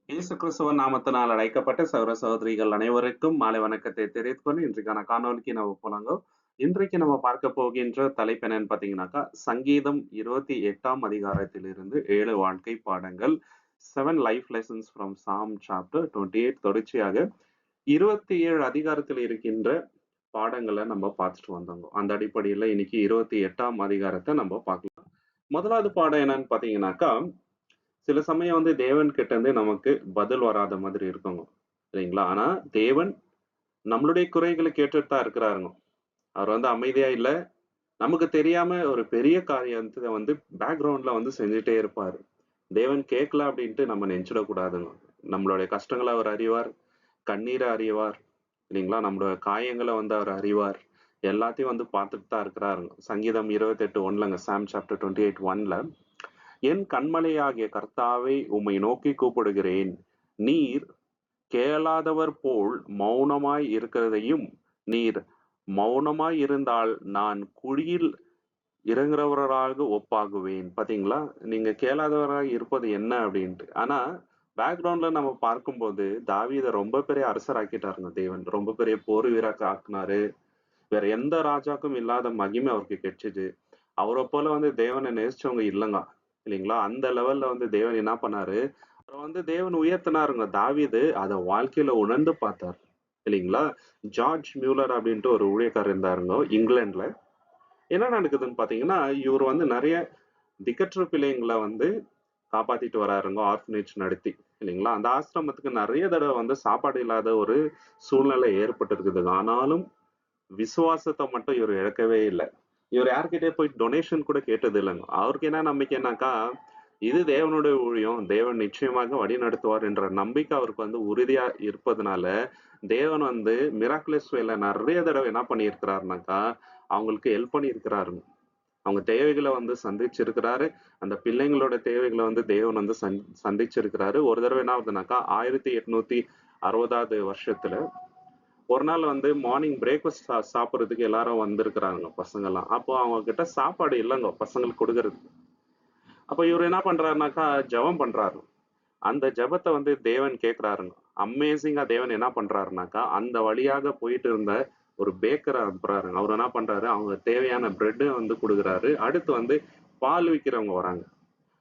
இயேசு கிறிஸ்துவ நாமத்தினால் அழைக்கப்பட்ட சகோதர சகோதரிகள் அனைவருக்கும் மாலை வணக்கத்தை தெரிவித்துக் கொண்டு இன்றைக்கான காணொலிக்கு நம்ம போனாங்க. இன்றைக்கு நம்ம பார்க்க போகின்ற தலைப்பு என்னன்னு பார்த்தீங்கன்னாக்கா, சங்கீதம் 28ஆம் அதிகாரத்திலிருந்து 7 வாழ்க்கை பாடங்கள், 7 life lessons from Sam chapter 28 தொடர்ச்சியாக 27 அதிகாரத்தில் இருக்கின்ற பாடங்களை நம்ம பார்த்துட்டு வந்தோங்க. அந்த அடிப்படையில் இன்னைக்கு 28ஆம் அதிகாரத்தை நம்ம பார்க்கலாம். முதலாவது பாடம் என்னன்னு பார்த்தீங்கன்னாக்கா, சில சமயம் வந்து தேவன் கிட்ட இருந்து நமக்கு பதில் வராத மாதிரி இருக்குங்க. சரிங்களா? ஆனா தேவன் நம்மளுடைய குறைகளை கேட்டுட்டு தான் இருக்கிறாருங்க. அவர் வந்து அமைதியா இல்ல. நமக்கு தெரியாம ஒரு பெரிய காரியத்த வந்து பேக்கிரவுண்ட்ல வந்து செஞ்சுட்டே இருப்பாரு. தேவன் கேட்கல அப்படின்ட்டு நம்ம நினைச்சிடக் கூடாதுங்க. நம்மளுடைய கஷ்டங்கள அவர் அறிவார். கண்ணீர அறிவார். இல்லைங்களா? நம்மளோட காயங்கள வந்து அவர் அறிவார். எல்லாத்தையும் வந்து பார்த்துட்டு தான் இருக்கிறாருங்க. சங்கீதம் 28:1 சாம் சாப்டர் 28:1 என் கண்மலையாகிய கர்த்தாவே உம்மை நோக்கி கூப்பிடுகிறேன். நீர் கேளாதவர் போல் மௌனமாய் இருக்கிறதையும், நீர் மௌனமாய் இருந்தால் நான் குழியில் இறங்குறவராக ஒப்பாகுவேன். பாத்தீங்களா? நீங்க கேளாதவராக இருப்பது என்ன அப்படின்ட்டு. ஆனா பேக்ரவுண்ட்ல நம்ம பார்க்கும்போது தாவீத ரொம்ப பெரிய அரசராக்கிட்டாருங்க தேவன். ரொம்ப பெரிய போர் வீரராக ஆக்குனாரு. வேற எந்த ராஜாக்கும் இல்லாத மகிமை அவருக்கு கிடைச்சது. அவரை போல வந்து தேவனை நேசிச்சவங்க இல்லைங்க. இல்லைங்களா? அந்த லெவல்ல வந்து தேவன் என்ன பண்ணாரு, அவரை வந்து தேவன் உயர்த்தினாருங்க. தாவீது அதை வாழ்க்கையில உணர்ந்து பார்த்தார். இல்லைங்களா? ஜார்ஜ் மியூலர் அப்படின்ட்டு ஒரு ஊழியக்காரர் இருந்தாருங்க இங்கிலாந்துல. என்ன நடக்குதுன்னு பாத்தீங்கன்னா, இவர் வந்து நிறைய திக்கற்ற பிள்ளைங்களை வந்து காப்பாத்திட்டு வராருங்க ஆர்ஃபனேஜ் நடத்தி. இல்லைங்களா? அந்த ஆசிரமத்துக்கு நிறைய தடவை வந்து சாப்பாடு இல்லாத ஒரு சூழ்நிலை ஏற்பட்டு இருக்குதுங்க. ஆனாலும் விசுவாசத்தை மட்டும் இவர் இழக்கவே இல்லை. இவர் யார்கிட்டயே போய் டொனேஷன் கூட கேட்டது இல்லைங்க. அவருக்கு என்ன நம்பிக்கைனாக்கா, இது தேவனுடைய ஊழியம், தேவன் நிச்சயமாக வழி நடத்துவார் என்ற நம்பிக்கை அவருக்கு வந்து உறுதியா இருப்பதனால, தேவன் வந்து மிராக்குலஸ் வேல நிறைய தடவை என்ன பண்ணியிருக்கிறாருனாக்கா, அவங்களுக்கு ஹெல்ப் பண்ணியிருக்கிறாருங்க. அவங்க தேவைகளை வந்து சந்திச்சிருக்கிறாரு. அந்த பிள்ளைங்களோட தேவைகளை வந்து தேவன் வந்து சந்திச்சிருக்கிறாரு. ஒரு தடவை என்ன ஆகுதுனாக்கா, 1860வது வருஷத்துல ஒரு நாள் வந்து மார்னிங் பிரேக்ஃபாஸ்ட் சாப்பிட்றதுக்கு எல்லாரும் வந்திருக்கிறாங்க பசங்கெல்லாம். அப்போ அவங்க கிட்ட சாப்பாடு இல்லைங்க பசங்களுக்கு கொடுக்கறதுக்கு. அப்போ இவர் என்ன பண்றாருனாக்கா ஜெபம் பண்றாரு. அந்த ஜெபத்தை வந்து தேவன் கேட்கிறாருங்க. அமேசிங்கா தேவன் என்ன பண்றாருனாக்கா, அந்த வழியாக போயிட்டு இருந்த ஒரு பேக்கரை அனுப்புறாருங்க. அவர் என்ன பண்றாரு, அவங்க தேவையான பிரெட் வந்து கொடுக்குறாரு. அடுத்து வந்து பால் விற்கிறவங்க வராங்க.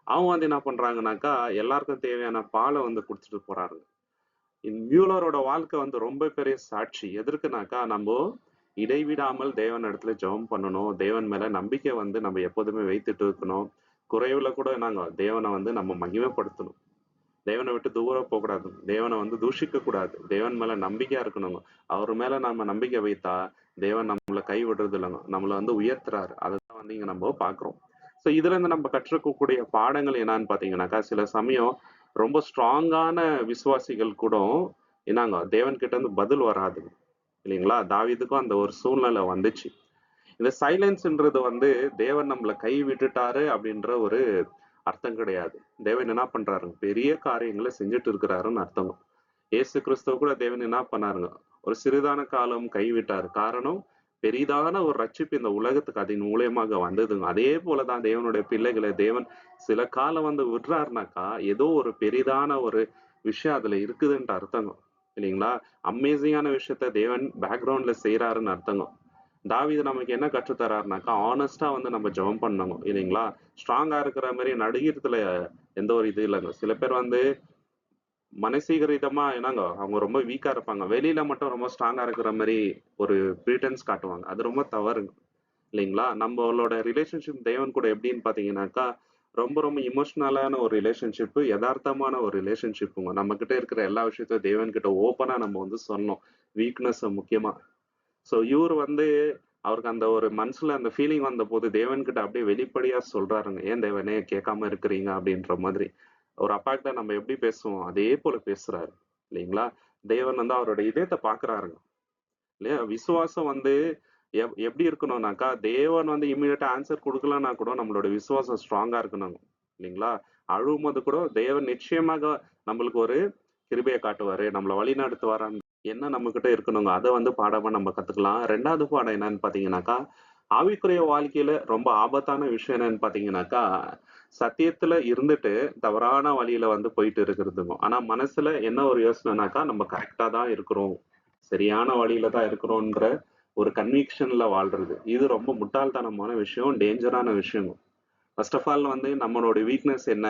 அவங்க வந்து என்ன பண்றாங்கனாக்கா, எல்லாருக்கும் தேவையான பாலை வந்து குடுத்துட்டு போறாருங்க. மியூலரோட வாழ்க்கை வந்து ரொம்ப பெரிய சாட்சி. எதற்குனாக்கா, நம்ம இடைவிடாமல் தேவன் இடத்துல ஜெபம் பண்ணணும். தேவன் மேல நம்பிக்கை வந்து நம்ம எப்போதுமே வைத்துட்டு இருக்கணும். குறைவுல கூட நாங்க தேவனை வந்து நம்ம மகிமைப்படுத்தணும். தேவனை விட்டு தூரம் போகக்கூடாது. தேவனை வந்து தூஷிக்க கூடாது. தேவன் மேல நம்பிக்கையா இருக்கணுங்க. அவர் மேல நாம நம்பிக்கை வைத்தா தேவன் நம்மள கை விடுறது இல்லைங்க. நம்மள வந்து உயர்த்துறாரு. அதைத்தான் வந்து இங்க நம்ம பாக்குறோம். ஸோ இதுல இருந்து நம்ம கற்றுக்கக்கூடிய பாடங்கள் என்னன்னு பாத்தீங்கன்னாக்கா, சில சமயம் ரொம்ப ஸ்ட்ராங்கான விசுவாசிகள் கூட என்னங்க தேவன் கிட்ட இருந்து பதில் வராது. இல்லைங்களா? தாவீதுக்கும் அந்த ஒரு சூழ்நிலை வந்துச்சு. இந்த சைலன்ஸ்ன்றது வந்து தேவன் நம்மள கை விட்டுட்டாரு அப்படின்ற ஒரு அர்த்தம் கிடையாது. தேவன் என்ன பண்றாருங்க, பெரிய காரியங்களை செஞ்சுட்டு இருக்கிறாருன்னு அர்த்தம். இயேசு கிறிஸ்துவ கூட தேவன் என்ன பண்ணாருங்க, ஒரு சிறிதான காலம் கைவிட்டாரு. காரணம், பெரிதான ஒரு ரட்சிப்பு இந்த உலகத்துக்கு அதன் மூலியமாக வந்ததுங்க. அதே போலதான் தேவனுடைய பிள்ளைகளை தேவன் சில காலம் வந்து விடுறாருனாக்கா, ஏதோ ஒரு பெரிதான ஒரு விஷயம் அதுல இருக்குதுன்ற அர்த்தங்க. இல்லைங்களா? அமேசிங்கான விஷயத்த தேவன் பேக்ரவுண்ட்ல செய்யறாருன்னு அர்த்தங்க. தாவீது நமக்கு என்ன கற்றுத்தராருனாக்கா, ஹானஸ்டா வந்து நம்ம ஜெபம் பண்ணணும். இல்லைங்களா? ஸ்ட்ராங்கா இருக்கிற மாதிரி நடிக்கிறதுல எந்த ஒரு இது இல்லைங்க. சில பேர் வந்து மனசீகரிதமா என்னங்க அவங்க ரொம்ப வீக்கா இருப்பாங்க. வெளியில மட்டும் ரொம்ப ஸ்ட்ராங்கா இருக்கிற மாதிரி ஒரு ப்ரீட்டன்ஸ் காட்டுவாங்க. அது ரொம்ப தவறுங்க. இல்லைங்களா? நம்மளோட ரிலேஷன்ஷிப் தேவன் கூட எப்படின்னு பாத்தீங்கன்னாக்கா, ரொம்ப ரொம்ப இமோஷனலான ஒரு ரிலேஷன்ஷிப், யதார்த்தமான ஒரு ரிலேஷன்ஷிப்புங்க. நம்ம கிட்ட இருக்கிற எல்லா விஷயத்தையும் தேவன் கிட்ட ஓப்பனா நம்ம வந்து சொல்லணும். வீக்னஸ் முக்கியமா. சோ இவரு வந்து அவருக்கு அந்த ஒரு மனசுல அந்த ஃபீலிங் வந்தபோது தேவன்கிட்ட அப்படியே வெளிப்படையா சொல்றாருங்க. "ஏன் தேவனே கேட்காம இருக்கிறீங்க?" அப்படின்ற மாதிரி. ஒரு அப்பாகிட்ட நம்ம எப்படி பேசுவோம், அதே போல பேசுறாரு. இல்லைங்களா? தேவன் வந்து அவரோட இதயத்த பார்க்கிறாருங்க. இல்லையா? விசுவாசம் வந்து எப்படி இருக்கணும்னாக்கா, தேவன் வந்து இம்மீடியட்டா ஆன்சர் குடுக்கலன்னா கூட நம்மளோட விசுவாசம் ஸ்ட்ராங்கா இருக்கணும். இல்லைங்களா? அழுவும்போது கூட தேவன் நிச்சயமாக நம்மளுக்கு ஒரு கிருபைய காட்டுவாரு. நம்மள வழிநடத்துவாரான்னு என்ன நம்மகிட்ட இருக்கணுங்க. அத வந்து பாடமா நம்ம கத்துக்கலாம். 2வது பாடம் என்னன்னு பார்த்தீங்கன்னாக்கா, ஆவிக்குரிய வாழ்க்கையில ரொம்ப ஆபத்தான விஷயம் என்னன்னு பார்த்தீங்கன்னாக்கா, சத்தியத்துல இருந்துட்டு தவறான வழியில வந்து போயிட்டு இருக்கிறதுக்கும். ஆனா மனசுல என்ன ஒரு யோசனைனாக்கா, நம்ம கரெக்ட்டா தான் இருக்கிறோம். சரியான வழியில தான் இருக்கிறோம்ன்ற ஒரு கன்விக்ஷன்ல வாழ்றது. இது ரொம்ப முட்டாள்தனமான விஷயம், டேஞ்சரான விஷயம். ஃபர்ஸ்ட் ஆஃப் ஆல் வந்து நம்மளோட வீக்னஸ் என்ன?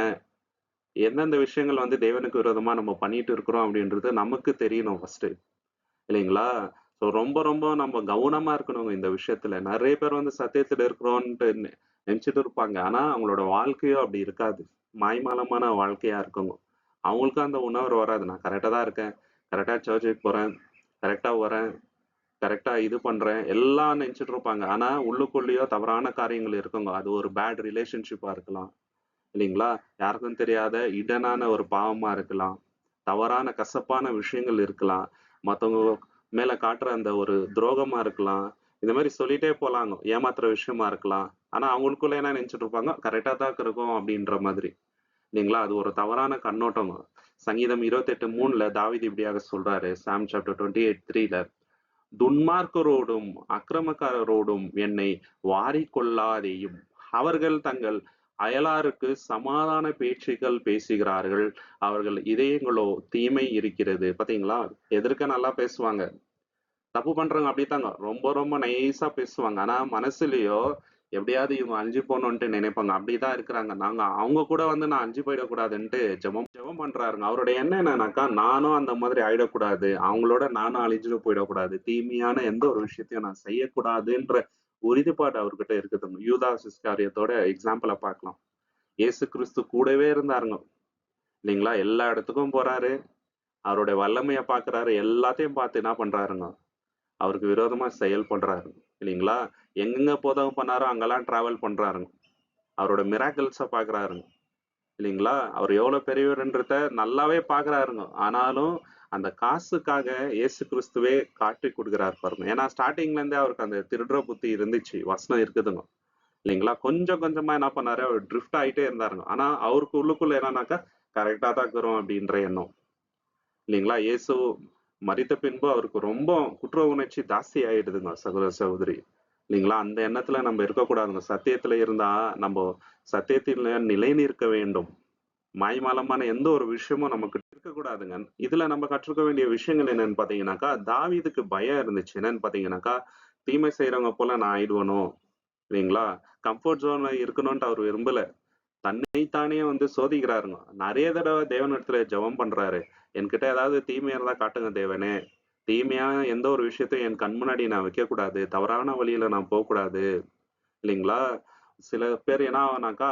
எந்தெந்த விஷயங்கள் வந்து தேவனுக்கு விரோதமா நம்ம பண்ணிட்டு இருக்கிறோம் அப்படின்றது நமக்கு தெரியணும் ஃபர்ஸ்ட்டு. இல்லைங்களா? ஸோ ரொம்ப ரொம்ப நம்ம கவனமா இருக்கணுங்க இந்த விஷயத்துல. நெறைய பேர் வந்து சத்தியத்துல இருக்கிறோன்ட்டு நெனச்சுட்டு இருப்பாங்க. ஆனா அவங்களோட வாழ்க்கையோ அப்படி இருக்காது. மாய்மாலமான வாழ்க்கையா இருக்குங்க. அவங்களுக்கும் அந்த உணர்வு வராது. நான் கரெக்ட்டா தான் இருக்கேன். கரெக்ட்டா சர்ச்சுக்கு போறேன். கரெக்ட்டா வரேன். கரெக்ட்டா இது பண்றேன். எல்லாம் நெனச்சுட்டு இருப்பாங்க. ஆனா உள்ளுக்குள்ளேயோ தவறான காரியங்கள் இருக்குங்க. அது ஒரு பேட் ரிலேஷன்ஷிப்பா இருக்கலாம். இல்லைங்களா? யாருக்கும் தெரியாத இடனான ஒரு பாவமா இருக்கலாம். தவறான கசப்பான விஷயங்கள் இருக்கலாம். மத்தவங்க மேல காட்டுற அந்த ஒரு துரோகமா இருக்கலாம். இந்த மாரி சொல்லிட்டே போலாங்க. ஏமாத்துற விஷயமா இருக்கலாம். ஆனா அவங்களுக்குள்ள என்ன நெனச்சுட்டு இருப்பாங்க, கரெக்ட்டா தான் இருக்கோம் அப்படின்ற மாதிரி. இல்லைங்களா? அது ஒரு தவறான கண்ணோட்டங்க. சங்கீதம் 28:3ல தாவீது இப்படியாக சொல்றாரு. சாம் சாப்டர் 28:3ல துன்மார்க்கரோடும் அக்கிரமக்காரரோடும் என்னை வாரிக்கொள்ளாதேயும். அவர்கள் தங்கள் அயலாருக்கு சமாதான பேச்சுக்கள் பேசுகிறார்கள். அவர்கள் இதயங்களோ தீமை இருக்கிறது. பாத்தீங்களா? எதிர்க்க நல்லா பேசுவாங்க. தப்பு பண்றவங்க அப்படித்தாங்க. ரொம்ப ரொம்ப நைஸா பேசுவாங்க. ஆனா மனசுலயோ எப்படியாவது இவங்க அழிஞ்சு போகணும்ன்ட்டு நினைப்பாங்க. அப்படிதான் இருக்கிறாங்க. நாங்க அவங்க கூட வந்து நான் அழிஞ்சு போயிடக்கூடாதுன்ட்டு ஜெபம் ஜெபம் பண்றாருங்க. அவருடைய எண்ணம் என்னன்னாக்கா, நானும் அந்த மாதிரி ஆயிடக்கூடாது. அவங்களோட நானும் அழிஞ்சுட்டு போயிடக்கூடாது. தீமையான எந்த ஒரு விஷயத்தையும் நான் செய்யக்கூடாதுன்ற உறுதிப்பாடு அவர்கிட்ட இருக்குதுங்க. யூதாஸ் இஸ்காரியத்தோட எக்ஸாம்பிள பார்க்கலாம். இயேசு கிறிஸ்து கூடவே இருந்தாருங்க. இல்லைங்களா? எல்லா இடத்துக்கும் போறாரு. அவருடைய வல்லமைய பார்க்குறாரு. எல்லாத்தையும் பார்த்து என்ன பண்றாருங்க? அவருக்கு விரோதமா செயல்படுறாரு. இல்லைங்களா? எங்கெங்க போதகம் பண்ணாரோ அங்கெல்லாம் டிராவல் பண்றாருங்க. அவரோட மிராக்கிள்ஸ பார்க்குறாருங்க. இல்லைங்களா? அவர் எவ்வளவு பெரியவர்ன்றத நல்லாவே பார்க்குறாருங்க. ஆனாலும் அந்த காசுக்காக இயேசு கிறிஸ்துவே காட்டிக் குடுக்குறாரு பாருங்க. ஏன்னா ஸ்டார்ட்டிங்ல இருந்தே அவருக்கு அந்த திருடுற புத்தி இருந்துச்சு. வசனம் இருக்குதுங்க. இல்லைங்களா? கொஞ்சம் கொஞ்சமா என்ன பண்ணாரு, அவர் ட்ரிஃப்ட் ஆயிட்டே இருந்தாருங்க. ஆனா அவருக்கு உள்ளுக்குள்ள என்னன்னாக்கா, கரெக்ட்டா தான் இருக்கிறோம் அப்படின்ற எண்ணம். இல்லைங்களா? இயேசு மரித்த பின்பு அவருக்கு ரொம்ப குற்ற உணர்ச்சி ஜாஸ்தி ஆயிடுதுங்க சகோதர சகோதரி. இல்லைங்களா? அந்த எண்ணத்துல நம்ம இருக்கக்கூடாதுங்க. சத்தியத்துல இருந்தா நம்ம சத்தியத்தில் நிலை நிற்க வேண்டும். மாய்மாலமான எந்த ஒரு விஷயமும் நமக்கு இருக்கக்கூடாதுங்க. இதுல நம்ம கற்றுக்க வேண்டிய விஷயங்கள் என்னன்னு பாத்தீங்கன்னாக்கா, தாவீதுக்கு பயம் இருந்துச்சு. என்னன்னு பாத்தீங்கன்னாக்கா, தீமை செய்யறவங்க போல நான் ஆயிடுவனோ, இல்லைங்களா? கம்ஃபர்ட் ஜோன்ல இருக்கணும்ன்ட்டு அவர் விரும்பல. தன்னைத்தானே வந்து சோதிக்கிறாருங்க. நெறைய தடவ தேவனிடத்துல ஜெபம் பண்றாரு. என்கிட்ட ஏதாவது தீமையா இருந்தா காட்டுங்க தேவனே. தீமையான எந்த ஒரு விஷயத்தையும் என் கண் முன்னாடி நான் வைக்கக்கூடாது. தவறான வழியில நான் போக்கூடாது. இல்லைங்களா? சில பேர் என்ன ஆகும்னாக்கா,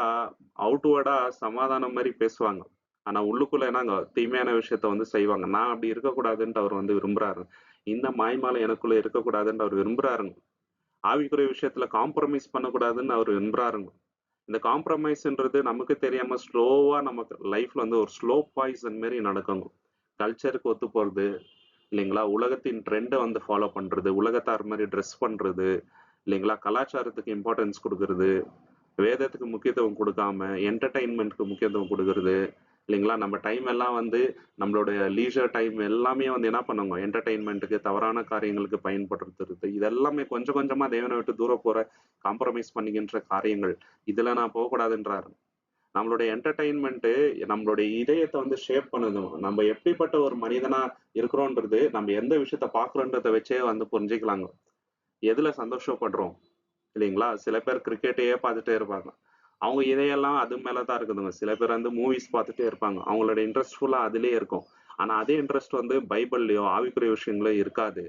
அவுட்வர்டா சமாதானம் மாரி பேசுவாங்க. ஆனா உள்ளுக்குள்ள என்னங்க தீமையான விஷயத்த வந்து செய்வாங்க. நான் அப்படி இருக்கக்கூடாதுன்ட்டு அவர் வந்து விரும்புறாரு. இந்த மாய்மாலம் எனக்குள்ள இருக்கக்கூடாதுன்னு அவர் விரும்புறாருங்க. ஆவிக்குரிய விஷயத்துல காம்ப்ரமைஸ் பண்ணக்கூடாதுன்னு அவர் விரும்புறாருங்க. இந்த காம்ப்ரமைஸ்ன்றது நமக்கு தெரியாம ஸ்லோவா நமக்கு லைஃப்ல வந்து ஒரு ஸ்லோ பாய்சன் மாரி நடக்குங்க. கல்ச்சருக்கு ஒத்து போறது, இல்லைங்களா? உலகத்தின் ட்ரெண்ட வந்து ஃபாலோ பண்றது, உலகத்தார் மாரி ட்ரெஸ் பண்றது, இல்லைங்களா? கலாச்சாரத்துக்கு இம்பார்ட்டன்ஸ் குடுக்குறது, வேதத்துக்கு முக்கியத்துவம் குடுக்காம என்டர்டெயின்மென்ட்க்கு முக்கியத்துவம் குடுக்குறது, இல்லைங்களா? நம்ம டைம் எல்லாம் வந்து நம்மளுடைய லீஷர் டைம் எல்லாமே வந்து என்ன பண்ணுங்க, என்டர்டெயின்மென்ட்க்கு, தவறான காரியங்களுக்கு பயன்படுத்துறது. இது எல்லாமே கொஞ்சம் கொஞ்சமா தேவன விட்டு தூர போற காம்ப்ரமைஸ் பண்ணுகின்ற காரியங்கள். இதுல நான் போகக்கூடாதுன்றாரு. நம்மளுடைய என்டர்டெயின்மென்ட் நம்மளுடைய இதயத்த வந்து ஷேப் பண்ணுது. நம்ம எப்படிப்பட்ட ஒரு மனிதனா இருக்கிறோன்றது, நம்ம எந்த விஷயத்த பார்க்கிறோன்றத வச்சே வந்து புரிஞ்சுக்கலாங்க. எதுல சந்தோஷப்படுறோம்? இல்லைங்களா? சில பேர் கிரிக்கெட்டையே பார்த்துட்டே இருப்பாங்க. அவங்க இதயெல்லாம் அது மேல தான் இருக்குதுங்க. சில பேர் வந்து மூவிஸ் பார்த்துட்டே இருப்பாங்க. அவங்களோட இன்ட்ரெஸ்ட் ஃபுல்லா அதிலேயே இருக்கும். ஆனா அதே இன்ட்ரெஸ்ட் வந்து பைபிள்லயோ, ஆவிக்குரிய விஷயங்களோ இருக்காது.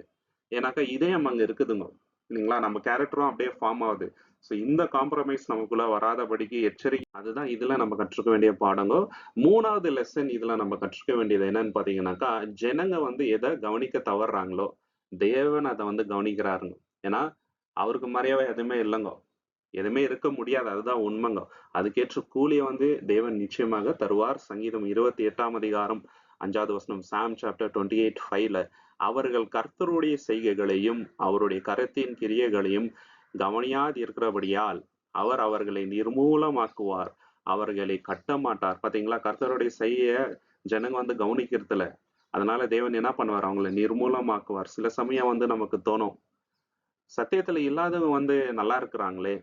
ஏன்னாக்கா இதயம் அங்க இருக்குதுங்க. இல்லைங்களா? நம்ம கேரக்டரும் அப்படியே ஃபார்ம் ஆகுது. ஸோ இந்த காம்ப்ரமைஸ் நமக்குள்ள வராதபடிக்கு எச்சரிக்கை அதுதான் இதுல நம்ம கற்றுக்க வேண்டிய பாடங்க. 3வது லெசன் இதுல நம்ம கற்றுக்க வேண்டியது என்னன்னு பார்த்தீங்கன்னாக்கா, ஜனங்க வந்து எத கவனிக்க தவறுறாங்களோ, தேவன் அத வந்து கவனிக்கிறாருங்க. ஏன்னா, அவருக்கு மறைவா எதுவுமே இல்லங்க. எதுவுமே இருக்க முடியாது. அதுதான் உண்மைங்க. அதுக்கேற்ற கூலிய வந்து தேவன் நிச்சயமாக தருவார். சங்கீதம் 28ஆம் அதிகாரம் 5வது வசனம் சாம் சாப்டர் 28:5ல அவர்கள் கர்த்தருடைய செய்கைகளையும் அவருடைய கரத்தின் கிரியைகளையும் கவனியாதிருக்கிறபடியால் அவர் அவர்களை நிர்மூலமாக்குவார். அவர்களை கட்ட மாட்டார். பாத்தீங்களா? கர்த்தருடைய செய்ய ஜனங்க வந்து கவனிக்கிறதில்ல. அதனால தேவன் என்ன பண்ணுவார்? அவங்கள நிர்மூலமாக்குவார். சில சமயம் வந்து நமக்கு தோணும். சத்தியத்துல இல்லாதவங்க வந்து நல்லா இருக்கிறாங்களே!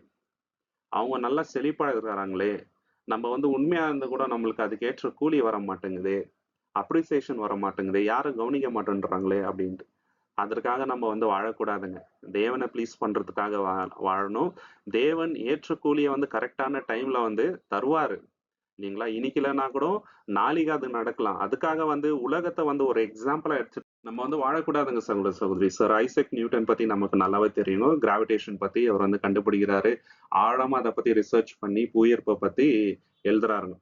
அவங்க நல்லா செழிப்பா இருக்கிறாங்களே! நம்ம வந்து உண்மையா இருந்து கூட நம்மளுக்கு அதுக்கேற்ற கூலி வர மாட்டேங்குதே, அப்ரிசியேஷன் வர மாட்டேங்குதே, யாரும் கவனிக்க மாட்டேன்றாங்களே அப்படின்ட்டு. அதற்காக நம்ம வந்து வாழக்கூடாதுங்க. தேவன ப்ளீஸ் பண்றதுக்காக வாழணும். தேவன் ஏற்ற கூலிய வந்து கரெக்ட்டான டைம்ல வந்து தருவாரு. இல்லீங்களா? இன்னைக்கு இல்லன்னா கூட நாளைக்கு அது நடக்கலாம். அதுக்காக வந்து உலகத்த வந்து ஒரு எக்ஸாம்பிளா எடுத்து நம்ம வந்து வாழக்கூடாதுங்க சகோதர, சகோதரி. சர் ஐசக் நியூட்டன் பத்தி நமக்கு நல்லாவே தெரியும். கிராவிடேஷன் பத்தி அவர் வந்து கண்டுபிடிக்கிறாரு. ஆழமா அத பத்தி ரிசர்ச் பண்ணி புவியீர்ப்ப பத்தி எழுதுறாருங்க.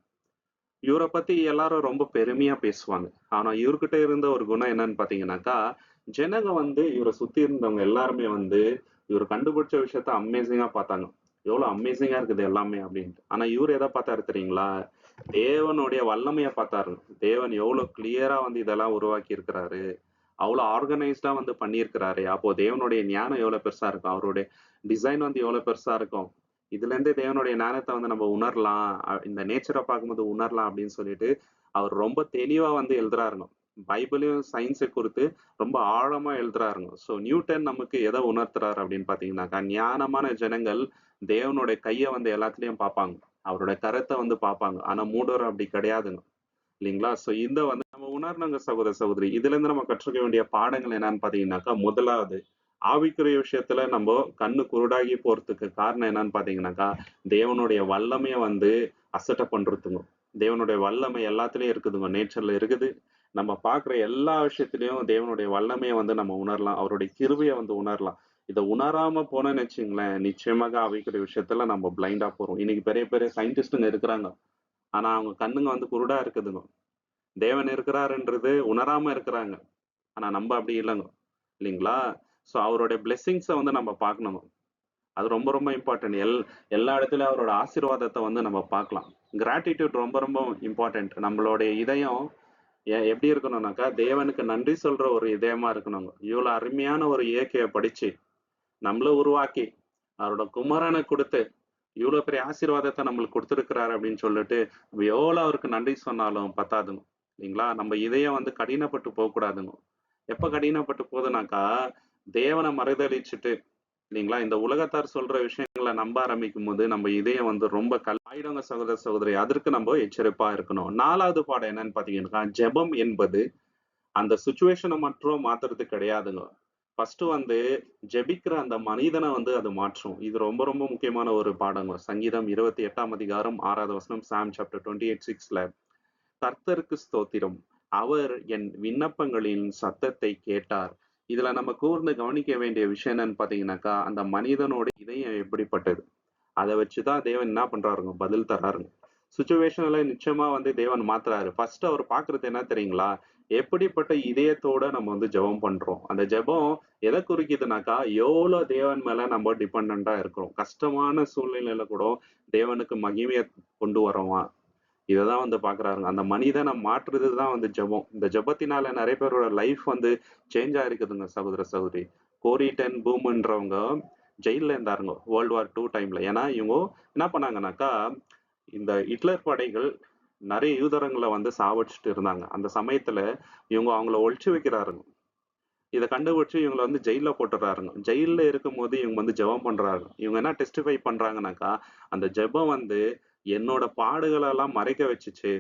இவர பத்தி எல்லாரும் ரொம்ப பெருமையா பேசுவாங்க. ஆனா இவர்கிட்ட இருந்த ஒரு குணம் என்னன்னு பாத்தீங்கன்னாக்கா, ஜனங்க வந்து இவர சுத்தி இருந்தவங்க எல்லாருமே வந்து இவரு கண்டுபிடிச்ச விஷயத்த அமேசிங்கா பார்த்தாங்க. எவ்வளவு அமேசிங்கா இருக்குது எல்லாமே அப்படின்ட்டு. ஆனா இவரு எத பார்த்தாரு தெரியுங்களா? தேவனுடைய வல்லமைய பார்த்தாரு. தேவன் எவ்வளவு கிளியரா வந்து இதெல்லாம் உருவாக்கி இருக்கிறாரு. அவ்வளவு ஆர்கனைஸ்டா வந்து பண்ணியிருக்கிறாரு. அப்போ தேவனுடைய ஞானம் எவ்வளவு பெருசா இருக்கும். அவருடைய டிசைன் வந்து எவ்வளவு பெருசா இருக்கும். இதுல இருந்து தேவனுடைய ஞானத்தை வந்து நம்ம உணரலாம். இந்த நேச்சரை பார்க்கும்போது உணரலாம் அப்படின்னு சொல்லிட்டு அவர் ரொம்ப தெளிவா வந்து எழுதுறாருங்க. பைபிளையும் சயின்ஸை குறித்து ரொம்ப ஆழமா எழுதுறாருங்க. சோ நியூட்டன் நமக்கு எதை உணர்த்துறாரு அப்படின்னு பாத்தீங்கன்னாக்கா, ஞானமான ஜனங்கள் தேவனுடைய கைய வந்து எல்லாத்துலயும் பார்ப்பாங்க. அவருடைய கரத்தை வந்து பார்ப்பாங்க. ஆனா மூடர் அப்படி கிடையாதுங்க. இல்லைங்களா? சோ இந்த வந்து நம்ம உணரணுங்க சகோதர, சகோதரி. இதுல இருந்து நம்ம கற்றுக்க வேண்டிய பாடங்கள் என்னன்னு பாத்தீங்கன்னாக்கா, முதலாவது ஆவிக்குரிய விஷயத்துல நம்ம கண்ணு குருடாகி போறதுக்கு காரணம் என்னன்னு பாத்தீங்கன்னாக்கா, தேவனுடைய வல்லமைய வந்து அசட்டை பண்றதுங்க. தேவனுடைய வல்லமை எல்லாத்துலயும் இருக்குதுங்க. நேச்சர்ல இருக்குது. நம்ம பார்க்குற எல்லா விஷயத்திலயும் தேவனுடைய வல்லமைய வந்து நம்ம உணரலாம். அவருடைய கிருபைய வந்து உணரலாம். இத உணராம போனோம்னு வச்சுங்களேன், நிச்சயமாக ஆவிக்குரிய விஷயத்துல நம்ம பிளைண்டா போறோம். இன்னைக்கு பெரிய பெரிய சயின்டிஸ்ட்டுங்க இருக்கிறாங்க. ஆனா அவங்க கண்ணுங்க வந்து குருடா இருக்குதுங்க. தேவன் இருக்கிறாருன்றது உணராம இருக்கிறாங்க. ஆனா நம்ம அப்படி இல்லைங்க. இல்லைங்களா? சோ அவருடைய பிளெஸிங்ஸ வந்து நம்ம பார்க்கணுங்க. அது ரொம்ப ரொம்ப இம்பார்ட்டன்ட். எல்லா இடத்துலயும் அவரோட ஆசீர்வாதத்த வந்து நம்ம பார்க்கலாம். கிராட்டிட்யூட் ரொம்ப ரொம்ப இம்பார்ட்டன்ட். நம்மளுடைய இதயம் எப்படி இருக்கணும்னாக்கா, தேவனுக்கு நன்றி சொல்ற ஒரு இதயமா இருக்கணுங்க. இவ்வளவு அருமையான ஒரு இயற்கைய படைச்சு, நம்மள உருவாக்கி, அவரோட குமாரன குடுத்து, இவ்வளவு பெரிய ஆசீர்வாதத்த நம்மளுக்கு குடுத்திருக்கிறாரு அப்படின்னு சொல்லிட்டு, நம்ம எவ்வளவு அவருக்கு நன்றி சொன்னாலும் பத்தாதுங்க. இல்லைங்களா? நம்ம இதயம் வந்து கடினப்பட்டு போகக்கூடாதுங்க. எப்ப கடினப்பட்டு போகுதுனாக்கா, தேவன மறுதலிச்சுட்டு இல்லைங்களா? இந்த உலகத்தார் சொல்ற விஷயங்கள நம்ப ஆரம்பிக்கும்போது, நம்ம இதயம் வந்து ரொம்ப ஆயிடுங்க சகோதர, சகோதரி. அதற்கு நம்ம எச்சரிப்பா இருக்கணும். 4வது பாடம் என்னன்னு பார்த்தீங்கன்னா, ஜெபம் என்பது அந்த சிச்சுவேஷன மட்டும் மாத்துறது கிடையாதுங்க. ஃபர்ஸ்ட் வந்து ஜெபிக்கிற அந்த மனிதன வந்து அது மாற்றும். இது ரொம்ப ரொம்ப முக்கியமான ஒரு பாடங்க. சங்கீதம் 28ஆம் அதிகாரம் 6வது வசனம், சாம் சாப்டர் 28:6ல கர்த்தருக்கு ஸ்தோத்திரம். அவர் என் விண்ணப்பங்களின் சத்தத்தை கேட்டார். இதுல நம்ம கூர்ந்து கவனிக்க வேண்டிய விஷயம் என்னன்னு பாத்தீங்கன்னாக்கா, அந்த மனிதனோட இதயம் எப்படிப்பட்டது? அத வச்சுதான் தேவன் என்ன பண்றாருங்க? பதில் தர்றாருங்க. சிச்சுவேஷன்ல நிச்சயமா வந்து தேவன் மாத்துறாரு. ஃபர்ஸ்ட் அவர் பாக்குறது என்ன தெரியுங்களா? எப்படிப்பட்ட இதயத்தோட நம்ம வந்து ஜெபம் பண்றோம். அந்த ஜெபம் எத குறிக்குதுனாக்கா, எவ்வளோ தேவன் மேல நம்ம டிபெண்டன்ட்டா இருக்கிறோம். கஷ்டமான சூழ்நிலையில கூட தேவனுக்கு மகிமைய கொண்டு வரோமா? இததான் வந்து பாக்குறாருங்க. அந்த மனிதன மாற்றுறது தான் வந்து ஜெபம். இந்த ஜெபத்தினால நெறைய பேரோட லைஃப் வந்து சேஞ்ச் ஆயிருக்குதுங்க சகோதர, சகோதரி. கோரி டென் பூம்ன்றவங்க ஜெயில்ல இருந்தாருங்க. வேர்ல்ட் வார் 2 டைம்ல. ஏன்னா, இவங்க என்ன பண்ணாங்கன்னாக்கா, இந்த ஹிட்லர் படைகள் நெறைய யூதரங்கள வந்து சாவடிச்சுட்டு இருந்தாங்க. அந்த சமயத்துல இவங்க அவங்கள ஒளிச்சு வைக்கிறாருங்க. இத கண்டுபிடிச்சு இவங்கள வந்து ஜெயில்ல போட்டுர்றாருங்க. ஜெயில்ல இருக்கும்போது இவங்க வந்து ஜெபம் பண்றாங்க. இவங்க என்ன டெஸ்டிஃபை பண்றாங்கன்னாக்கா, அந்த ஜெபம் வந்து என்னோட பாடுகளெல்லாம் மறைக்க வச்சுச்சு.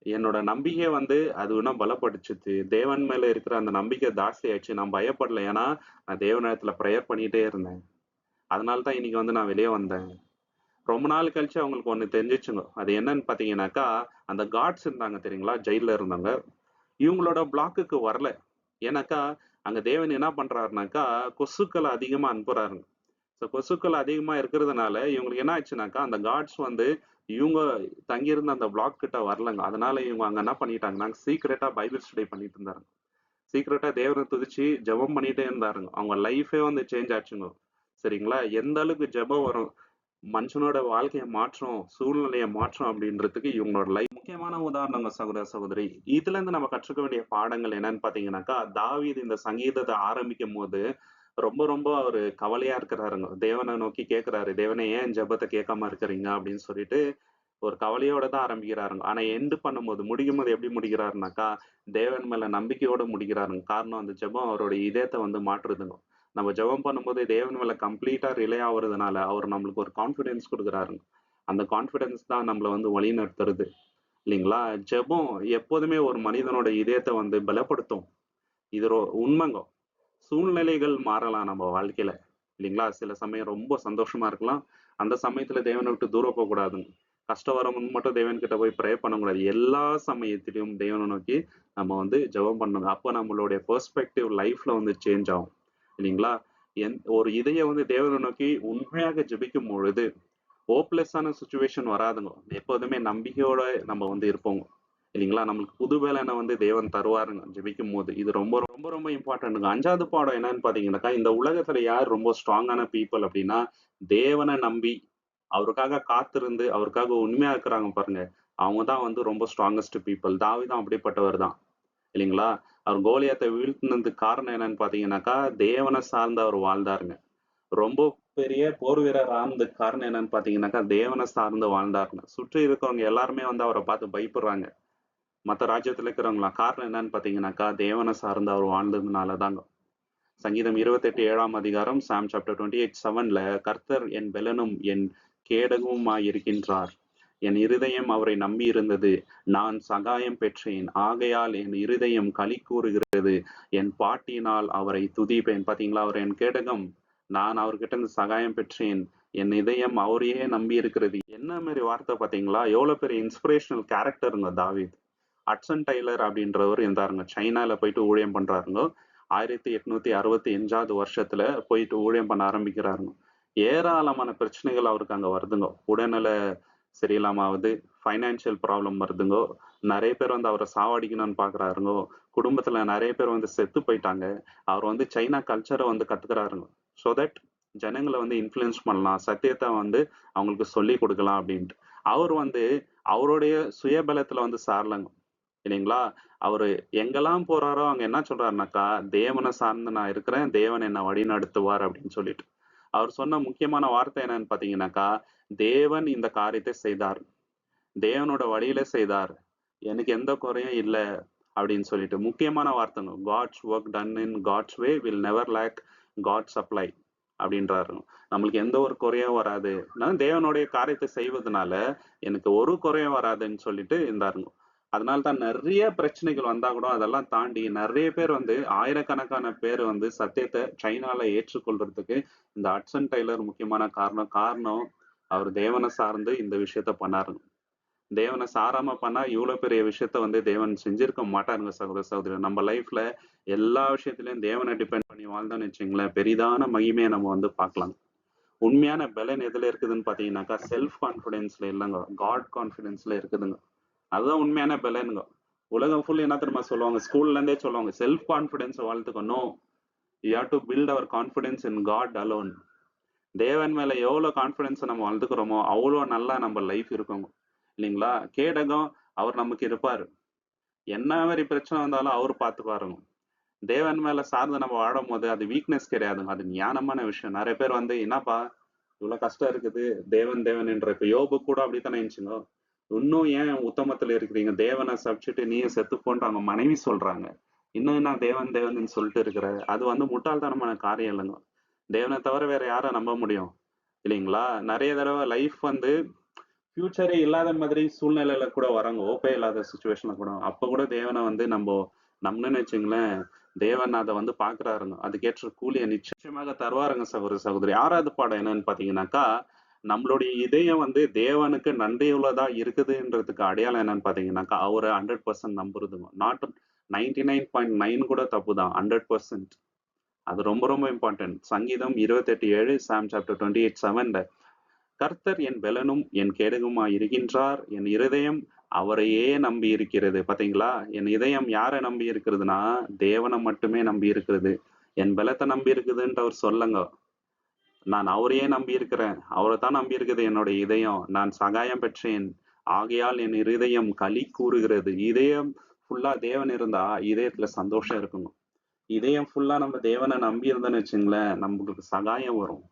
என்னோட நம்பிக்கை வந்து அது இன்னும் பலப்படுத்துச்சு. தேவன் மேல இருக்கிற அந்த நம்பிக்கை ஜாஸ்தி ஆயிடுச்சு. நான் பயப்படல. ஏன்னா, நான் தேவனிடத்துல பிரேயர் பண்ணிட்டே இருந்தேன். அதனால தான் இன்னைக்கு வந்து நான் வெளிய வந்தேன். ரொம்ப நாள் கழிச்சு அவங்களுக்கு ஒண்ணு தெரிஞ்சுச்சுங்க. அது என்னன்னு பார்த்தீங்கன்னாக்கா, அந்த காட்ஸ் இருந்தாங்க தெரியுங்களா? ஜெயில்ல இருந்தவங்க. இவங்களோட பிளாக்குக்கு வரல. ஏன்னாக்கா, அங்க தேவன் என்ன பண்றாருனாக்கா, கொசுக்கள அதிகமா அனுப்புறாருங்க. ஸோ கொசுக்கள் அதிகமா இருக்கிறதுனால, இவங்களுக்கு என்ன ஆச்சுனாக்கா, அந்த காட்ஸ் வந்து இவங்க தங்கியிருந்த அந்த பிளாக் கிட்ட வரலங்க. அதனால இவங்க அங்க என்ன பண்ணிட்டாங்கன்னா, சீக்ரெட்டா பைபிள் ஸ்டடி பண்ணிட்டு இருந்தாங்க. சீக்ரெட்டா தேவன துதிச்சு ஜெபம் பண்ணிட்டே இருந்தாருங்க. அவங்க லைஃபே வந்து சேஞ்ச் ஆச்சுங்க. சரிங்களா? எந்த அளவுக்கு ஜெபம் வரும், மனுஷனோட வாழ்க்கைய மாற்றும், சூழ்நிலைய மாற்றும் அப்படின்றதுக்கு இவங்களோட லைஃப் முக்கியமான உதாரணங்க சகோதர, சகோதரி. இதுலருந்து நம்ம கற்றுக்க வேண்டிய பாடங்கள் என்னன்னு பார்த்தீங்கன்னாக்கா, தாவீது இந்த சங்கீதத்த ஆரம்பிக்கும்போது, ரொம்ப ரொம்ப அவரு கவலையா இருக்கிறாருங்க. தேவன நோக்கி கேட்கிறாரு. "தேவனே ஏன் ஜெபத்த கேட்காம இருக்கிறீங்க?" அப்படின்னு சொல்லிட்டு ஒரு கவலையோட தான் ஆரம்பிக்கிறாருங்க. ஆனா எண்ட் பண்ணும்போது, முடிக்கும்போது எப்படி முடிக்கிறாருனாக்கா, தேவன் மேல நம்பிக்கையோட முடிக்கிறாருங்க. காரணம் அந்த ஜெபம் அவருடைய இதயத்த வந்து மாற்றுதுங்க. நம்ம ஜெபம் பண்ணும்போது தேவன் மேல கம்ப்ளீட்டா ரிலே ஆவுறதுனால, அவர் நம்மளுக்கு ஒரு கான்ஃபிடன்ஸ் குடுக்குறாருங்க. அந்த கான்ஃபிடன்ஸ் தான் நம்மள வந்து வழிநடத்துறது இல்லைங்களா? ஜெபம் எப்போதுமே ஒரு மனிதனோட இதயத்தை வந்து பலப்படுத்தும். இது உண்மைங்க. சூழ்நிலைகள் மாறலாம் நம்ம வாழ்க்கையில இல்லைங்களா? சில சமயம் ரொம்ப சந்தோஷமா இருக்கலாம். அந்த சமயத்துல தேவனை விட்டு தூரம் போகக்கூடாதுங்க. கஷ்டம் வரும்போது மட்டும் தேவன் கிட்ட போய் ப்ரே பண்ணக்கூடாது. எல்லா சமயத்திலும் தேவனை நோக்கி நம்ம வந்து ஜெபம் பண்ணணும். அப்போ நம்மளுடைய பெர்ஸ்பெக்டிவ் லைஃப்ல வந்து சேஞ்ச் ஆகும் இல்லைங்களா? ஒரு இதயம் வந்து தேவனை நோக்கி உண்மையாக ஜெபிக்கும் பொழுது ஹோப்லெஸ்ஸான சுச்சுவேஷன் வராதுங்க. எப்போதுமே நம்பிக்கையோட நம்ம வந்து இருப்போங்க இல்லைங்களா? நம்மளுக்கு புது வேலைனை வந்து தேவன் தருவாருங்க ஜெபிக்கும் போது. இது ரொம்ப ரொம்ப ரொம்ப இம்பார்ட்டன்ட்டுங்க. 5வது பாடம் என்னன்னு பாத்தீங்கன்னாக்கா, இந்த உலகத்துல யார் ரொம்ப ஸ்ட்ராங்கான பீப்புள் அப்படின்னா, தேவனை நம்பி அவருக்காக காத்திருந்து அவருக்காக உண்மையா இருக்கிறாங்க பாருங்க. அவங்க தான் வந்து ரொம்ப ஸ்ட்ராங்கஸ்ட் பீப்புள். தாவீதும் அப்படிப்பட்டவர் தான் இல்லைங்களா? அவர் கோலியாத்தை வீழ்த்தினதுக்கு காரணம் என்னன்னு பாத்தீங்கன்னாக்கா, தேவனை சார்ந்து அவர் வாழ்ந்தாருங்க. ரொம்ப பெரிய போர் வீரர் ஆனதுக்கு காரணம் என்னன்னு பாத்தீங்கன்னாக்கா, தேவனை சார்ந்து வாழ்ந்தாருங்க. சுற்றி இருக்கவங்க எல்லாருமே வந்து அவரை பார்த்து பயப்படுறாங்க. மத்த ராஜ்யத்துல இருக்கிறவங்களா காரணம் என்னன்னு பாத்தீங்கன்னாக்கா, தேவனை சார்ந்து அவர் வாழ்ந்ததுனால தாங்க. சங்கீதம் 28 7 சாம் சாப்டர் 28:7 கர்த்தர் என் பெலனும் என் கேடகமுமாயிருக்கின்றார். என் இருதயம் அவரை நம்பி இருந்தது. நான் சகாயம் பெற்றேன். ஆகையால் என் இருதயம் களி கூறுகிறது. என் பாட்டினால் அவரை துதிப்பேன். பாத்தீங்களா, அவர் என் கேடகம். நான் அவர்கிட்ட இருந்து சகாயம் பெற்றேன். என் இதயம் அவரையே நம்பி இருக்கிறது. என்ன மாதிரி வார்த்தை பாத்தீங்களா? எவ்வளவு பெரிய இன்ஸ்பிரேஷனல் கேரக்டருங்க தாவீது. ஹட்சன் டெய்லர் அப்படின்றவர் இருந்தாருங்க. சைனால போயிட்டு ஊழியம் பண்றாருங்க. 1865 வருஷத்துல போயிட்டு ஊழியம் பண்ண ஆரம்பிக்கிறாருங்க. ஏராளமான பிரச்சனைகள் அவருக்கு அங்க வருதுங்க. உடல்நல சரியில்லாம ஆகுது. ஃபைனான்சியல் ப்ராப்ளம் வருதுங்கோ. நிறைய பேர் வந்து அவரை சாவடிக்கணும்னு பாக்குறாருங்கோ. குடும்பத்துல நிறைய பேர் வந்து செத்து போயிட்டாங்க. அவர் வந்து சைனா கல்ச்சரை வந்து கத்துக்கிறாருங்க. ஸோ தட் ஜனங்களை வந்து இன்ஃப்ளூயன்ஸ் பண்ணலாம். சத்தியத்தை வந்து அவங்களுக்கு சொல்லி கொடுக்கலாம் அப்படின்ட்டு. அவர் வந்து அவருடைய சுயபலத்துல வந்து சாரலங்க இல்லைங்களா? அவரு எங்கெல்லாம் போறாரோ அங்க என்ன சொல்றாருனாக்கா, தேவனை சார்ந்து நான் இருக்கிறேன். தேவன் என்ன வழி நடத்துவார் அப்படின்னு சொல்லிட்டு. அவர் சொன்ன முக்கியமான வார்த்தை என்னன்னு பாத்தீங்கன்னாக்கா, தேவன் இந்த காரியத்தை செய்தார். தேவனோட வழியில செய்தார். எனக்கு எந்த குறையும் இல்ல அப்படின்னு சொல்லிட்டு. முக்கியமான வார்த்தைங்க. God's work done in God's way will never lack God supply அப்படின்றாரு. நம்மளுக்கு எந்த ஒரு குறையும் வராது. நான் தேவனுடைய காரியத்தை செய்வதனால எனக்கு ஒரு குறையும் வராதுன்னு சொல்லிட்டு இருந்தாருங்க. அதனால தான் நிறைய பிரச்சனைகள் வந்தா கூட அதெல்லாம் தாண்டி நிறைய பேர் வந்து ஆயிரக்கணக்கான பேர் வந்து சத்தியத்தை சைனால ஏற்றுக்கொள்றதுக்கு இந்த ஹட்சன் டெய்லர் முக்கியமான காரணம் அவர் தேவனை சார்ந்து இந்த விஷயத்த பண்ணாருங்க. தேவனை சாராம பண்ணா இவ்வளவு பெரிய விஷயத்த வந்து தேவன் செஞ்சிருக்க மாட்டாருங்க சகோதர சகோதரி. நம்ம லைஃப்ல எல்லா விஷயத்திலயும் தேவனை டிபெண்ட் பண்ணி வாழ்ந்தோம்னு வச்சுங்களேன், பெரிதான மகிமையை நம்ம வந்து பார்க்கலாம். உண்மையான பலன் எதுல இருக்குதுன்னு பாத்தீங்கன்னாக்கா, செல்ஃப் கான்பிடன்ஸ்ல இல்லைங்க, காட் கான்பிடன்ஸ்ல இருக்குதுங்க. அதுதான் உண்மையான பலனுங்க. உலகம் ஃபுல் என்ன தெரியுமா சொல்லுவாங்க? ஸ்கூல்ல இருந்தே சொல்லுவாங்க, செல்ஃப் கான்பிடன்ஸ் வளர்த்துக்கணும். You have to build our confidence in God alone. தேவன் மேல எவ்வளவு கான்பிடன்ஸ் நம்ம வளர்த்துக்கிறோமோ அவ்வளவு நல்லா நம்ம லைஃப் இருக்குங்க இல்லைங்களா? கேடகம் அவர் நமக்கு இருப்பாரு. என்ன மாதிரி பிரச்சனை வந்தாலும் அவர் பார்த்துப்பாருங்க. தேவன் மேல சார்ந்து நம்ம வாழும் போது அது வீக்னஸ் கிடையாதுங்க, அது ஞானமான விஷயம். நிறைய பேர் வந்து என்னப்பா இவ்வளவு கஷ்டம் இருக்குது, தேவன் தேவன் என்ற. இப்ப யோபு கூட அப்படித்தானே இருந்துச்சுங்க. இன்னும் ஏன் உத்தமத்துல இருக்கிறீங்க, தேவனை சபிச்சுட்டு நீயும் செத்து போன்ட்டு அவங்க மனைவி சொல்றாங்க. இன்னும் என்ன தேவன் தேவன் சொல்லிட்டு இருக்கிற, அது வந்து முட்டாள்தனமான காரியம் இல்லைங்க. தேவனை தவிர வேற யாரை நம்ப முடியும் இல்லைங்களா? நிறைய தடவை லைஃப் வந்து ஃபியூச்சரே இல்லாத மாதிரி சூழ்நிலையில கூட வராங்க. ஓப்பே இல்லாத சுச்சுவேஷன்ல கூட அப்ப கூட தேவனை வந்து நம்ம நம்பணும்னு வச்சுங்களேன், தேவன் அதை வந்து பாக்குறாருங்க. அதுக்கேற்ற கூலியை நிச்சயமாக தருவாருங்க சகோதர சகோதரி. 6வது பாடம் என்னன்னு பாத்தீங்கன்னாக்கா, நம்மளுடைய இதயம் வந்து தேவனுக்கு நன்றியுள்ளதா இருக்குதுன்றதுக்கு அடையாளம் என்னன்னு பாத்தீங்கன்னாக்கா, அவரை 100% நம்புறதுங்க. நாட் 99.9 கூட தப்பு தான், 100%. அது ரொம்ப ரொம்ப இம்பார்ட்டன்ட். சங்கீதம் 28:7 சாம் சாப்டர் 28:7 கர்த்தர் என் பெலனும் என் கேடகமாய் இருக்கின்றார். என் இருதயம் அவரையே நம்பி இருக்கிறது. பாத்தீங்களா? என் இதயம் யாரை நம்பி இருக்கிறதுனா, தேவனை மட்டுமே நம்பி இருக்கிறது. என் பலத்தை நம்பி இருக்குதுன்ட்டு அவர் சொல்லுங்க. நான் அவரையே நம்பி இருக்கிறேன். அவரை தான் நம்பி இருக்குது என்னோட இதயம். நான் சகாயம் பெற்றேன். ஆகையால் என் இருதயம் களி கூறுகிறது. இதயம் ஃபுல்லா தேவன் இருந்தா இதயத்துல சந்தோஷம் இருக்குங்க. இதயம் ஃபுல்லா நம்ம தேவனை நம்பி இருந்தோம்னு வச்சுங்களேன், நம்மளுக்கு சகாயம் வரும்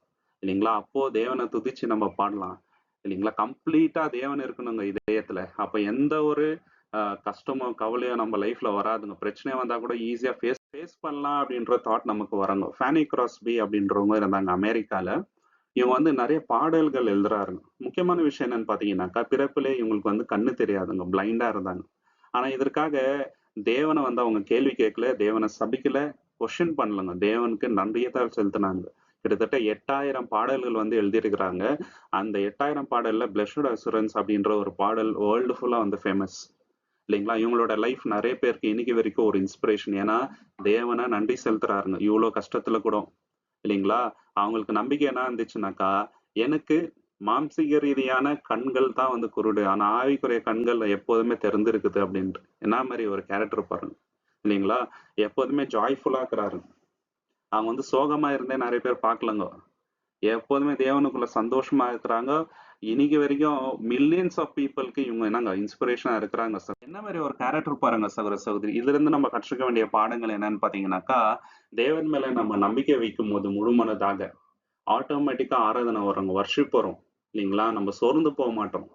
இல்லைங்களா? அப்போ தேவனை துதிச்சு நம்ம பாடலாம் இல்லைங்களா? கம்ப்ளீட்டா தேவன் இருக்கணுங்க இதயத்துல. அப்ப எந்த ஒரு கஷ்டமோ கவலையோ நம்ம லைஃப்ல வராதுங்க. பிரச்சனை வந்தா கூட ஈஸியா ஃபேஸ் பண்ணலாம் அப்படின்ற தாட் நமக்கு வரங்க. ஃபேனி கிராஸ்பி அப்படின்றவங்க இருந்தாங்க அமெரிக்கால. இவங்க வந்து நெறைய பாடல்கள் எழுதுறாருங்க. முக்கியமான விஷயம் என்னன்னு பார்த்தீங்கன்னாக்கா, பிறப்பிலே இவங்களுக்கு வந்து கண்ணு தெரியாதுங்க. பிளைண்டா இருந்தாங்க. ஆனா இதற்காக தேவன வந்து அவங்க கேள்வி கேட்கல, தேவன சபிக்கல, கொஸ்டின் பண்ணலங்க. தேவனுக்கு நன்றிய தான் செலுத்துனாங்க. கிட்டத்தட்ட 8000 பாடல்கள் வந்து எழுதியிருக்கிறாங்க. அந்த 8000 பாடல்ல "பிளெஸ்ட் அஷூரன்ஸ்" அப்படின்ற ஒரு பாடல் வேர்ல்டு ஃபுல்லா வந்து ஃபேமஸ். இல்லைங்களா? இவங்களோட லைஃப் நெறைய பேருக்கு இன்னைக்கு வரைக்கும் ஒரு இன்ஸ்பிரேஷன். ஏன்னா, தேவன நன்றி செலுத்துறாருங்க. இவ்ளோ கஷ்டத்துல கூட. இல்லைங்களா? அவங்களுக்கு நம்பிக்கை என்ன இருந்துச்சுனாக்கா, எனக்கு மாம்சீக ரீதியான கண்கள் தான் வந்து குருடு. ஆனா ஆவிக்குரிய கண்கள் எப்போதுமே திறந்திருக்குது அப்படின்ட்டு. என்ன மாரி ஒரு கேரக்டர் பாருங்க. இல்லைங்களா? எப்போதுமே ஜாய்ஃபுல்லா இருக்கிறாரு. அவங்க வந்து சோகமா இருந்தே நெறைய பேர் பார்க்கலங்க. எப்போதுமே தேவனுக்குள்ள சந்தோஷமா இருக்கிறாங்க. இன்னைக்கு வரைக்கும் மில்லியன்ஸ் ஆஃப் பீப்பிள்க்கு இவங்க என்னங்க இன்ஸ்பிரேஷனா இருக்கிறாங்க. என்ன மாரி ஒரு கேரக்டர் பாருங்க சகோதர சகோதரி. இதிலிருந்து நம்ம கற்றுக்க வேண்டிய பாடங்கள் என்னன்னு பார்த்தீங்கன்னாக்கா, தேவன் மேல நம்ம நம்பிக்கை வைக்கும்போது முழு மனதாக ஆட்டோமேட்டிக்கா ஆராதனை வருங்க. வொர்ஷிப் வரும். இல்லைங்களா? நம்ம சோர்ந்து மாட்டோம்.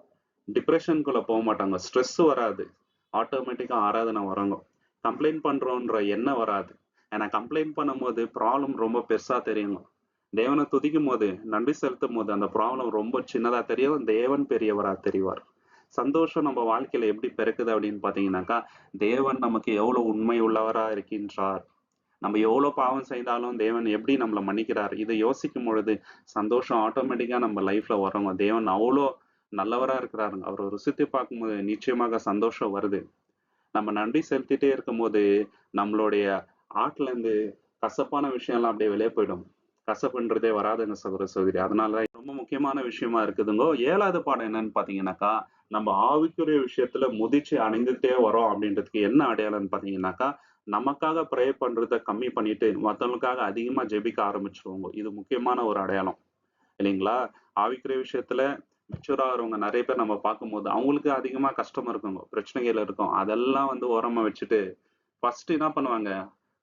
டிப்ரஷனுக்குள்ள மாட்டாங்க. ஸ்ட்ரெஸ் வராது. ஆட்டோமேட்டிக்கா ஆராதனை வருங்க. கம்ப்ளைண்ட் பண்றோன்ற எண்ணம் வராது. ஏன்னா கம்ப்ளைண்ட் பண்ணும்போது ப்ராப்ளம் ரொம்ப பெருசா தெரியுங்க. தேவனை துதிக்கும்போது, நன்றி செலுத்தும்போது அந்த ப்ராப்ளம் ரொம்ப சின்னதா தெரியும். தேவன் பெரியவரா தெரிவார். சந்தோஷம் நம்ம வாழ்க்கையில எப்படி பிறக்குது அப்படின்னு பார்த்தீங்கன்னாக்கா, தேவன் நமக்கு எவ்வளவு உண்மை உள்ளவரா இருக்கின்றார். நம்ம எவ்வளவு பாவம் செய்தாலும் தேவன் எப்படி நம்மள மன்னிக்கிறார். இதை யோசிக்கும் பொழுது சந்தோஷம் ஆட்டோமேட்டிக்கா நம்ம லைஃப்ல வருங்க. தேவன் அவ்வளோ நல்லவரா இருக்கிறாருங்க. அவரை ருசித்து பார்க்கும்போது நிச்சயமாக சந்தோஷம் வருது. நம்ம நன்றி செலுத்திட்டே இருக்கும்போது நம்மளுடைய ஆட்ல இருந்து கசப்பான விஷயம்லாம் அப்படியே வெளியே போயிடும். கசப்புன்றதே வராதுங்க சகோதர சகோதரி. அதனால ரொம்ப முக்கியமான விஷயமா இருக்குதுங்கோ. 7வது பாடம் என்னன்னு பாத்தீங்கன்னாக்கா, நம்ம ஆவிக்குரிய விஷயத்துல முதிர்ச்சி அடைந்துட்டே வரோம் அப்படின்றதுக்கு என்ன அடையாளம்னு பாத்தீங்கன்னாக்கா, நமக்காக ப்ரே பண்றத கம்மி பண்ணிட்டு மத்தவங்களுக்காக அதிகமா ஜெபிக்க ஆரம்பிச்சுருவோங்க. இது முக்கியமான ஒரு அடையாளம். இல்லைங்களா? ஆவிக்குரிய விஷயத்துல மெச்சூர் ஆகுறவங்க நெறைய பேர் நம்ம பார்க்கும்போது, அவங்களுக்கு அதிகமா கஷ்டம் இருக்குங்க. பிரச்சனைகள் இருக்கும். அதெல்லாம் வந்து ஓரமா வச்சுட்டு, ஃபர்ஸ்ட் என்ன பண்ணுவாங்க?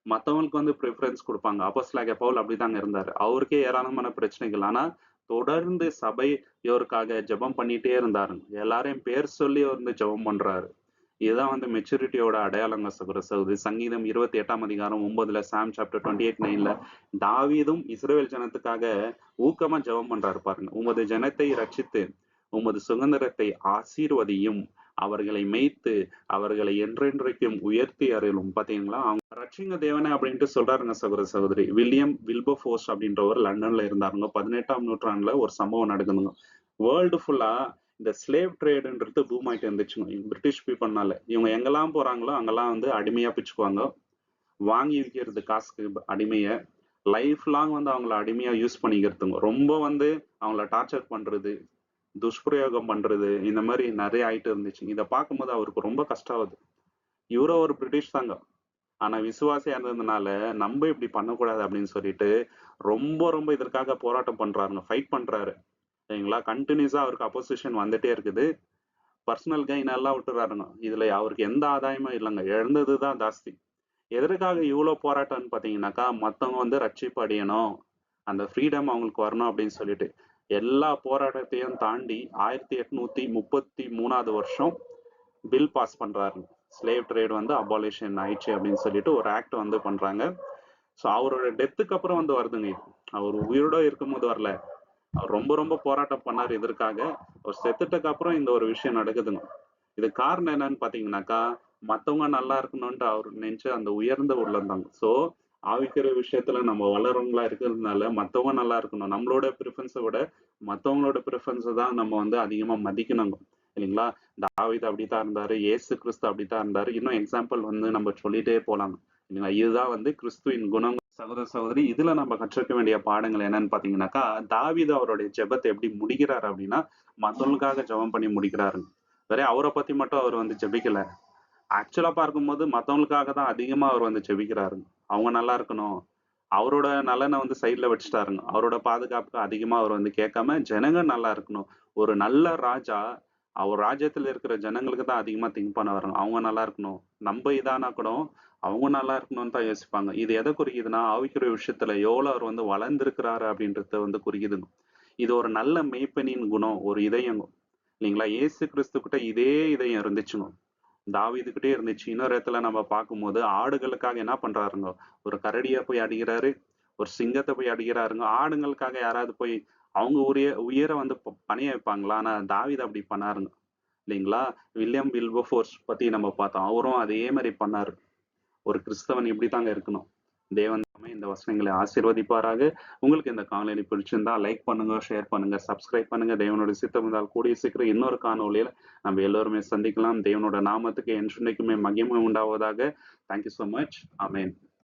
மத்தவங்களுக்கு வந்து பிரிஃபரன்ஸ் குடுப்பாங்க. அப்போஸ்தலனாகிய பவுல் அப்படிதாங்க இருந்தாரு. அவருக்கே ஏராளமான பிரச்சனைகள். ஆனா, தொடர்ந்து சபை இவருக்காக ஜெபம் பண்ணிட்டே இருந்தாருங்க. எல்லாரையும் பேர் சொல்லி வந்து ஜெபம் பண்றாரு. இதுதான் வந்து மெச்சூரிட்டியோட அடையாளங்க சகோதர சகோதரி. சங்கீதம் 28ஆம் அதிகாரம் 9ல சாம் சாப்டர் 28:9ல தாவீதும் இஸ்ரவேல் ஜனத்துக்காக ஊக்கமா ஜெபம் பண்றாரு பாருங்க. உமது ஜனத்தை ரட்சித்து, உமது சுதந்திரத்தை ஆசீர்வதியும். அவர்களை மேய்த்து, அவர்களை என்றென்றைக்கும் உயர்த்தி அருளும். பாத்தீங்களா? அவங்க ரட்சிங்க தேவனே அப்படின்ட்டு சொல்றாருங்க சகோதர சகோதரி. வில்லியம் வில்பர்ஃபோர்ஸ் அப்படின்றவர் லண்டன்ல இருந்தாருங்க. 18ஆம் நூற்றாண்டுல ஒரு சம்பவம் நடக்குதுங்க. வேர்ல்டு ஃபுல்லா இந்த ஸ்லேவ் ட்ரேடுன்றது பூம் ஆயிட்டு இருந்துச்சுங்க. பிரிட்டிஷ் பீப்பிள்னால. இவங்க எங்கெல்லாம் போறாங்களோ அங்கெல்லாம் வந்து அடிமையா பிச்சுக்குவாங்க. வாங்கி விக்கிறது காசுக்கு அடிமைய. லைஃப் லாங் வந்து அவங்கள அடிமையா யூஸ் பண்ணிக்கிறதுங்க. ரொம்ப வந்து அவங்கள டார்ச்சர் பண்றது, துஷ்பிரயோகம் பண்றது, இந்த மாரி நெறைய ஆயிட்டு இருந்துச்சு. இத பார்க்கும்போது அவருக்கு ரொம்ப கஷ்டம் ஆகுது. இவரும் ஒரு பிரிட்டிஷ் தாங்க. ஆனா விசுவாசியா இருந்ததுனால, நம்ப இப்படி பண்ணக்கூடாது அப்படின்னு சொல்லிட்டு, ரொம்ப இதற்காக போராட்டம் பண்றாருங்க. ஃபைட் பண்றாரு. சரிங்களா? கன்டினியூஸா அவருக்கு அப்போசிஷன் வந்துட்டே இருக்குது. பர்சனல் கெயின் எல்லாம் விட்டுறாருங்க. இதுல அவருக்கு எந்த ஆதாயமும் இல்லங்க. இழந்தது தான் ஜாஸ்தி. எதற்காக இவ்ளோ போராட்டம்ன்னு பார்த்தீங்கன்னாக்கா, மத்தவங்க வந்து ரட்சிப்பு அடையணும். அந்த ஃப்ரீடம் அவங்களுக்கு வரணும் அப்படின்னு சொல்லிட்டு. எல்லா போராட்டத்தையும் தாண்டி 1833வது வருஷம் பில் பாஸ் பண்றாரு. ஸ்லேவ் ட்ரேட் வந்து அபாலிஷன் ஆயிடுச்சு அப்படின்னு சொல்லிட்டு ஒரு ஆக்ட் வந்து பண்றாங்க. ஸோ அவரோட டெத்துக்கு அப்புறம் வந்து வருதுங்க இது. அவர் உயிரோட இருக்கும்போது வரல. அவர் ரொம்ப போராட்டம் பண்ணாரு இதற்காக. அவர் செத்துட்டக்கு அப்புறம் இந்த ஒரு விஷயம் நடக்குதுங்க. இதுக்கு காரணம் என்னன்னு பார்த்தீங்கன்னாக்கா, மத்தவங்க நல்லா இருக்கணும்ன்ட்டு அவரு நெனச்ச அந்த உயர்ந்த உள்ளம் தாங்க. ஸோ, ஆவிக்குரிய விஷயத்துல நம்ம வளர்றவங்களா இருக்கிறதுனால, மத்தவங்க நல்லா இருக்கணும். நம்மளோட பிரிஃபரன்ஸ விட மத்தவங்களோட பிரிஃபரன்ஸ தான் நம்ம வந்து அதிகமா மதிக்கணுங்க. இல்லைங்களா? தாவீது அப்படித்தான் இருந்தாரு. இயேசு கிறிஸ்து அப்படித்தான் இருந்தாரு. இன்னும் எக்ஸாம்பிள் வந்து நம்ம சொல்லிட்டே போலாங்க. இல்லைங்களா? இதுதான் வந்து கிறிஸ்துவின் குணம். சகோதர, சகோதரி இதுல நம்ம கற்றுக்க வேண்டிய பாடங்கள் என்னன்னு பார்த்தீங்கன்னாக்கா, தாவீது அவருடைய ஜெபத்த எப்படி முடிக்கிறாரு அப்படின்னா, மத்தவங்களுக்காக ஜெபம் பண்ணி முடிக்கிறாருங்க. வெறும் அவர பத்தி மட்டும் அவர் வந்து ஜெபிக்கல. ஆக்சுவலா பார்க்கும்போது மத்தவங்களுக்காக தான் அதிகமா அவர் வந்து ஜெபிக்கிறாருங்க. அவங்க நல்லா இருக்கணும். அவரோட நலன வந்து சைடுல வச்சுட்டாருங்க. அவரோட பாதுகாப்புக்கு அதிகமா அவர் வந்து கேட்காம, ஜனங்க நல்லா இருக்கணும். ஒரு நல்ல ராஜா, அவர் ராஜ்யத்துல இருக்கிற ஜனங்களுக்கு தான் அதிகமா திங்க் பண்ணுவாருங்க. அவங்க நல்லா இருக்கணும். நம்ப இதானா கூட, அவங்க நல்லா இருக்கணும்னு தான் யோசிப்பாங்க. இது எத குறிக்குதுன்னா, ஆவிக்குரிய விஷயத்துல எவ்வளோ அவர் வந்து வளர்ந்திருக்கிறாரு அப்படின்றத வந்து குறிக்குதுங்க. இது ஒரு நல்ல மேய்ப்பனின் குணம், ஒரு இதயம். இல்லைங்களா? இயேசு கிறிஸ்துகிட்ட இதே இதயம் இருந்துச்சுங்க. தாவீதுகிட்டயே இருந்துச்சு. இன்னொரு இடத்துல நம்ம பார்க்கும்போது, ஆடுகளுக்காக என்ன பண்றாருங்க, ஒரு கரடிய போய் அடிக்கிறாரு, ஒரு சிங்கத்த போய் அடிக்கிறாருங்க. ஆடுங்களுக்காக யாராவது போய் அவங்க உயிர வந்து பணய வைப்பாங்களா? ஆனா தாவீது அப்படி பண்ணாருங்க. இல்லைங்களா? வில்லியம் வில்பர்ஃபோர்ஸ் பத்தி நம்ம பார்த்தோம். அவரும் அதே மாரி பண்ணாரு. ஒரு கிறிஸ்தவன் இப்படித்தாங்க இருக்கணும். தேவன் தாமே இந்த வசனங்களை ஆசீர்வதிப்பாராக. உங்களுக்கு இந்த காணொளி பிடிச்சிருந்தா லைக் பண்ணுங்க, ஷேர் பண்ணுங்க, சப்ஸ்கிரைப் பண்ணுங்க. தேவனுடைய சித்தம் இருந்தால் கூடிய சீக்கிரம் இன்னொரு காணொளியில நம்ம எல்லோருமே சந்திக்கலாம். தேவனோட நாமத்துக்கு என்றென்றைக்குமே மகிமை உண்டாவதாக. Thank you so much. Amen.